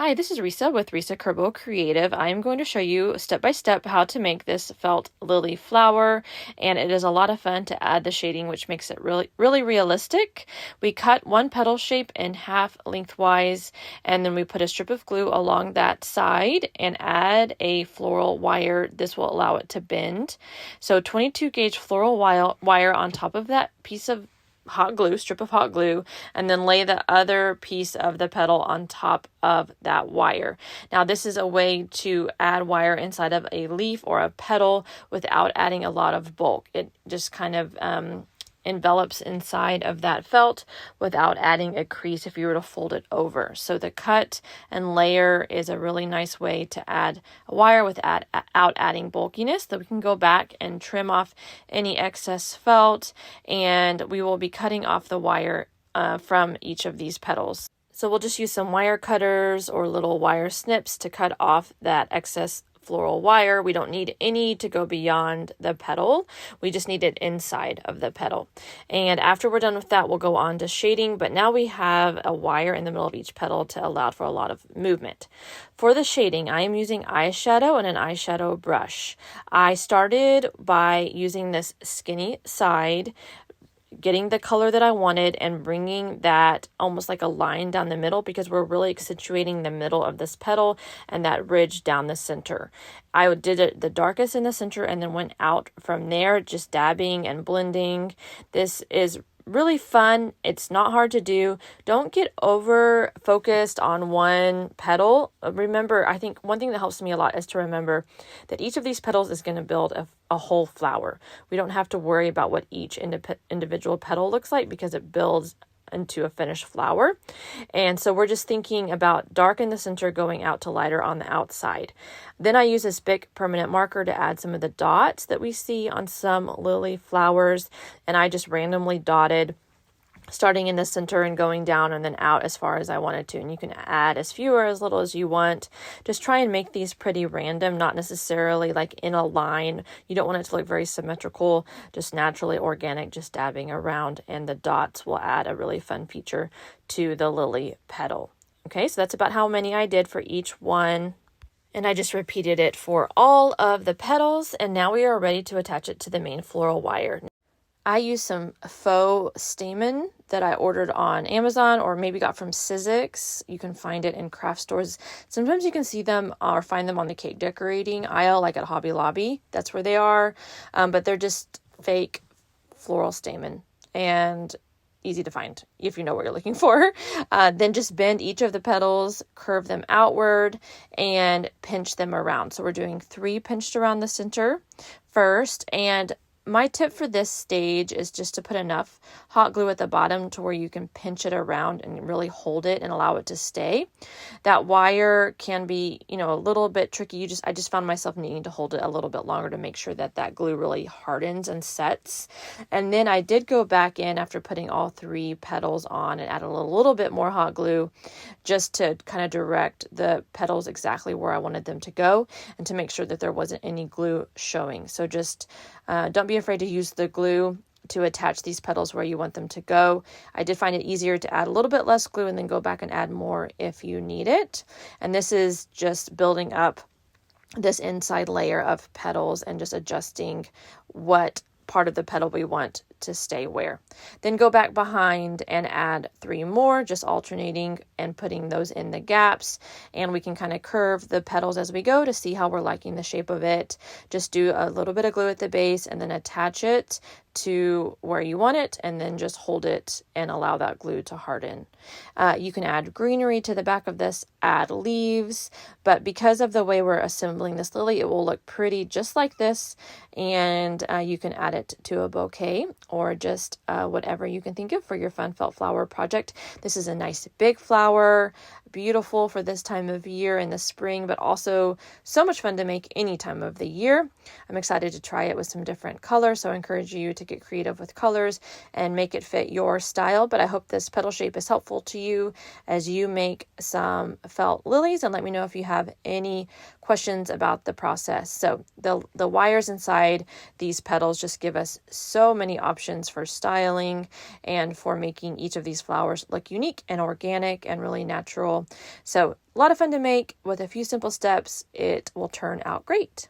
Hi, this is Risa with Risa Kerbo Creative. I am going to show you step by step how to make this felt lily flower, and it is a lot of fun to add the shading, which makes it really realistic. We cut one petal shape in half lengthwise, and then we put a strip of glue along that side and add a floral wire. This will allow it to bend. So 22 gauge floral wire on top of that piece of strip of hot glue, and then lay the other piece of the petal on top of that wire. Now, this is a way to add wire inside of a leaf or a petal without adding a lot of bulk. It just kind of envelops inside of that felt without adding a crease if you were to fold it over. So the cut and layer is a really nice way to add a wire without adding bulkiness. So we can go back and trim off any excess felt, and we will be cutting off the wire from each of these petals. So we'll just use some wire cutters or little wire snips to cut off that excess floral wire. We don't need any to go beyond the petal. We just need it inside of the petal. And after we're done with that, we'll go on to shading, but now we have a wire in the middle of each petal to allow for a lot of movement. For the shading, I am using eyeshadow and an eyeshadow brush. I started by using this skinny side, getting the color that I wanted and bringing that almost like a line down the middle, because we're really accentuating the middle of this petal and that ridge down the center. I did it the darkest in the center and then went out from there, just dabbing and blending. This is really fun. It's not hard to do. Don't get over focused on one petal. Remember, I think one thing that helps me a lot is to remember that each of these petals is going to build a whole flower. We don't have to worry about what each individual petal looks like, because it builds into a finished flower. And so we're just thinking about dark in the center going out to lighter on the outside. Then I use this big permanent marker to add some of the dots that we see on some lily flowers, and I just randomly dotted, starting in the center and going down and then out as far as I wanted to. And you can add as few or as little as you want. Just try and make these pretty random, not necessarily like in a line. You don't want it to look very symmetrical, just naturally organic, just dabbing around, and the dots will add a really fun feature to the lily petal. Okay, so that's about how many I did for each one. And I just repeated it for all of the petals, and now we are ready to attach it to the main floral wire. I use some faux stamen that I ordered on Amazon or maybe got from Sizzix. You can find it in craft stores. Sometimes you can see them or find them on the cake decorating aisle, like at Hobby Lobby. That's where they are. But they're just fake floral stamen and easy to find if you know what you're looking for. Then just bend each of the petals, curve them outward, and pinch them around. So we're doing 3 pinched around the center first, and my tip for this stage is just to put enough hot glue at the bottom to where you can pinch it around and really hold it and allow it to stay. That wire can be, a little bit tricky. I just found myself needing to hold it a little bit longer to make sure that that glue really hardens and sets. And then I did go back in after putting all 3 petals on and add a little bit more hot glue, just to kind of direct the petals exactly where I wanted them to go and to make sure that there wasn't any glue showing. So just don't be afraid to use the glue to attach these petals where you want them to go. I did find it easier to add a little bit less glue and then go back and add more if you need it. And this is just building up this inside layer of petals and just adjusting what part of the petal we want to stay where. Then go back behind and add 3 more, just alternating and putting those in the gaps. And we can kind of curve the petals as we go to see how we're liking the shape of it. Just do a little bit of glue at the base and then attach it to where you want it, and then just hold it and allow that glue to harden. You can add greenery to the back of this, add leaves, but because of the way we're assembling this lily, it will look pretty just like this, and you can add it to a bouquet or just whatever you can think of for your fun felt flower project. This is a nice big flower, beautiful for this time of year in the spring, but also so much fun to make any time of the year. I'm excited to try it with some different colors, so I encourage you to get creative with colors and make it fit your style. But I hope this petal shape is helpful to you as you make some felt lilies, and let me know if you have any questions about the process. So the wires inside these petals just give us so many options for styling and for making each of these flowers look unique and organic and really natural. So a lot of fun to make. With a few simple steps, it will turn out great.